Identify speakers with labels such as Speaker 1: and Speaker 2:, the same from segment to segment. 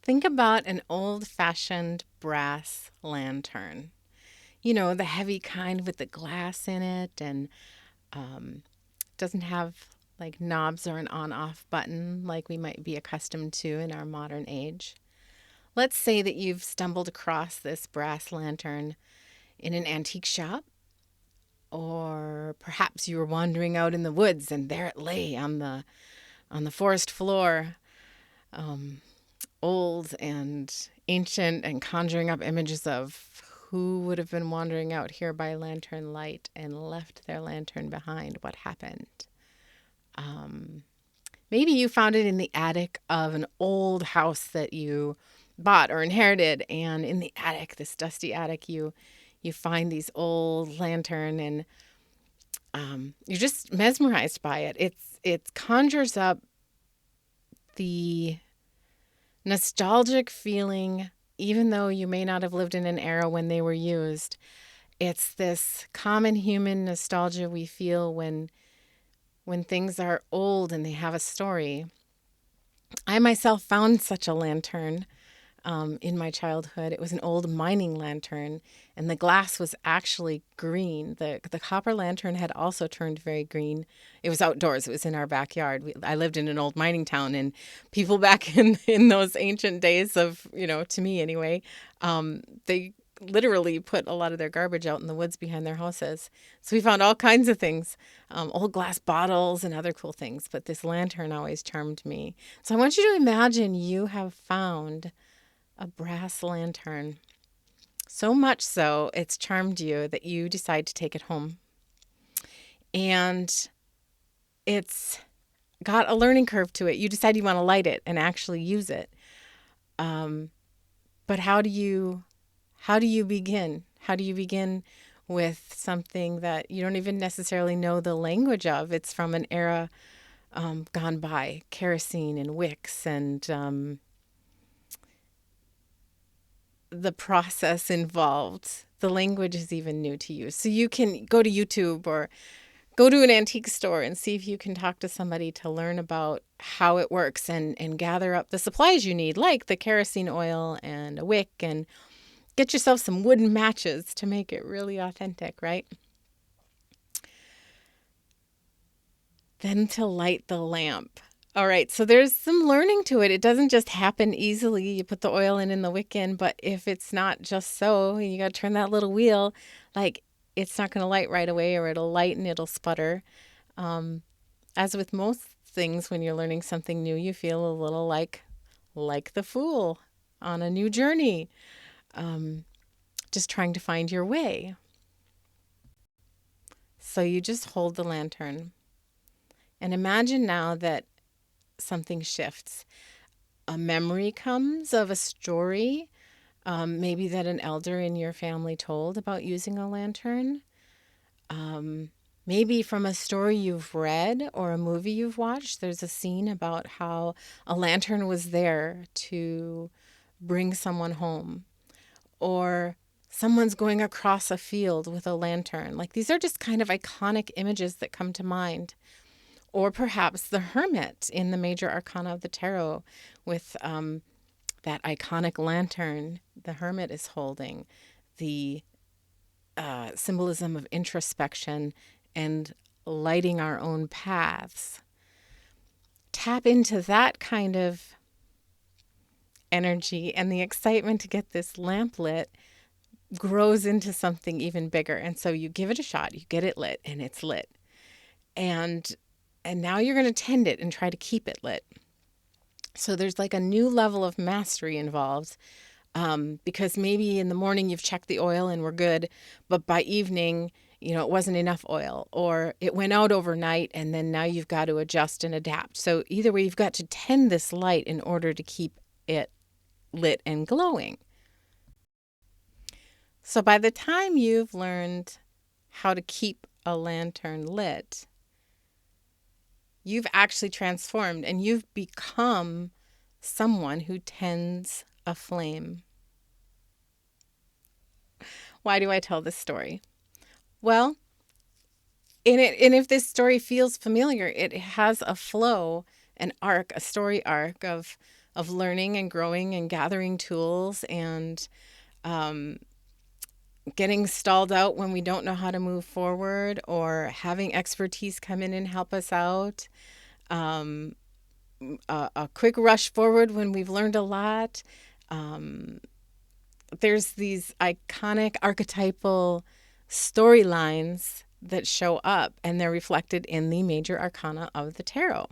Speaker 1: Think about an old-fashioned brass lantern. You know, the heavy kind with the glass in it and um, doesn't have like knobs or an on-off button like we might be accustomed to in our modern age. Let's say that you've stumbled across this brass lantern in an antique shop, or perhaps you were wandering out in the woods and there it lay on the forest floor, um, old and ancient and conjuring up images of who would have been wandering out here by lantern light and left their lantern behind. What happened? Um, Maybe you found it in the attic of an old house that you bought or inherited, and in the attic, this dusty attic, you find these old lantern, and you're just mesmerized by it. It conjures up the nostalgic feeling, even though you may not have lived in an era when they were used. It's this common human nostalgia we feel when things are old and they have a story. I myself found such a lantern in my childhood. It was an old mining lantern, and the glass was actually green. The copper lantern had also turned very green. It was outdoors. It was in our backyard. I lived in an old mining town, and people back in those ancient days of, to me anyway, they literally put a lot of their garbage out in the woods behind their houses. So we found all kinds of things, old glass bottles and other cool things. But this lantern always charmed me. So I want you to imagine you have found a brass lantern. So much so, it's charmed you that you decide to take it home. And it's got a learning curve to it. You decide you want to light it and actually use it. But how do you begin? How do you begin with something that you don't even necessarily know the language of? It's from an era gone by, kerosene and wicks and the process involved. The language is even new to you. So you can go to YouTube or go to an antique store and see if you can talk to somebody to learn about how it works and gather up the supplies you need, like the kerosene oil and a wick, and get yourself some wooden matches to make it really authentic, right? Then to light the lamp. All right, so there's some learning to it. It doesn't just happen easily. You put the oil in and the wick in, but if it's not just so, you got to turn that little wheel, like it's not going to light right away, or it'll light and it'll sputter. Um, as with most things, when you're learning something new, you feel a little like the fool on a new journey, just trying to find your way. So you just hold the lantern and imagine now that something shifts. A memory comes of a story, maybe that an elder in your family told about using a lantern. Maybe from a story you've read or a movie you've watched, there's a scene about how a lantern was there to bring someone home, or someone's going across a field with a lantern. Like, these are just kind of iconic images that come to mind. Or perhaps the Hermit in the Major Arcana of the Tarot with that iconic lantern the Hermit is holding, the symbolism of introspection and lighting our own paths. Tap into that kind of energy, and the excitement to get this lamp lit grows into something even bigger. And so you give it a shot, you get it lit, and it's lit. And now you're going to tend it and try to keep it lit. So there's like a new level of mastery involved, because maybe in the morning you've checked the oil and we're good, but by evening, it wasn't enough oil, or it went out overnight, and then now you've got to adjust and adapt. So either way, you've got to tend this light in order to keep it lit and glowing. So by the time you've learned how to keep a lantern lit, you've actually transformed and you've become someone who tends a flame. Why do I tell this story? Well, and if this story feels familiar, it has a flow, an arc, a story arc of of learning and growing and gathering tools and getting stalled out when we don't know how to move forward, or having expertise come in and help us out. A quick rush forward when we've learned a lot. There's these iconic archetypal storylines that show up, and they're reflected in the major arcana of the tarot.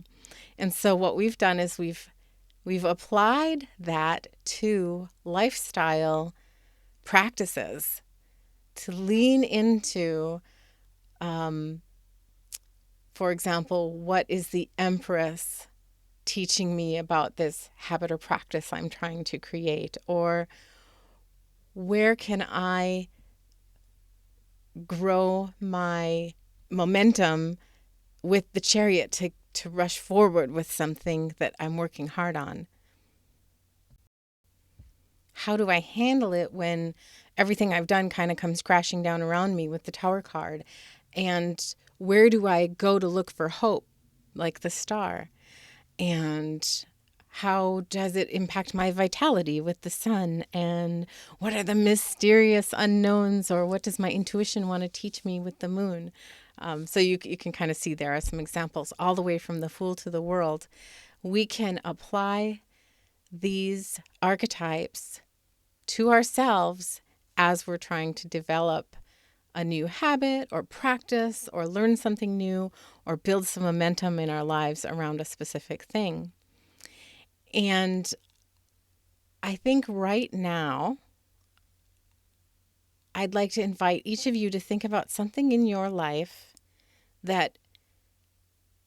Speaker 1: And so what we've done is we've applied that to lifestyle practices to lean into, for example, what is the Empress teaching me about this habit or practice I'm trying to create? Or where can I grow my momentum with the Chariot to rush forward with something that I'm working hard on? How do I handle it when everything I've done kind of comes crashing down around me with the Tower card? And where do I go to look for hope, like the Star? And how does it impact my vitality with the Sun? And what are the mysterious unknowns, or what does my intuition want to teach me with the Moon? So you can kind of see there are some examples all the way from the Fool to the World. We can apply these archetypes to ourselves as we're trying to develop a new habit or practice or learn something new or build some momentum in our lives around a specific thing. And I think right now, I'd like to invite each of you to think about something in your life that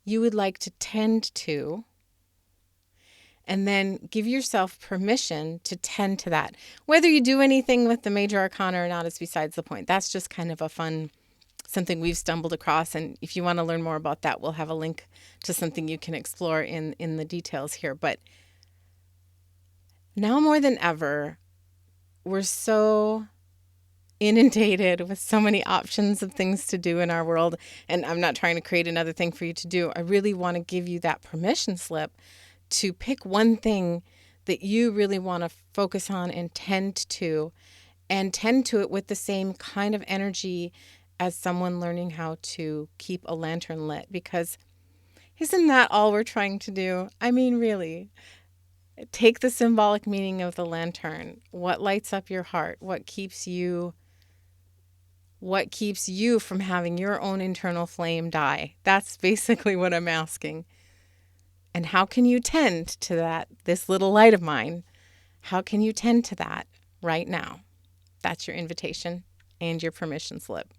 Speaker 1: you would like to tend to, and then give yourself permission to tend to that. Whether you do anything with the major arcana or not is besides the point. That's just kind of a fun, something we've stumbled across. And if you want to learn more about that, we'll have a link to something you can explore in the details here. But now more than ever, we're so inundated with so many options of things to do in our world. And I'm not trying to create another thing for you to do. I really want to give you that permission slip to pick one thing that you really want to focus on and tend to it with the same kind of energy as someone learning how to keep a lantern lit. Because isn't that all we're trying to do? I mean, really, take the symbolic meaning of the lantern. What lights up your heart? What keeps you from having your own internal flame die? That's basically what I'm asking. And how can you tend to that, this little light of mine? How can you tend to that right now? That's your invitation and your permission slip.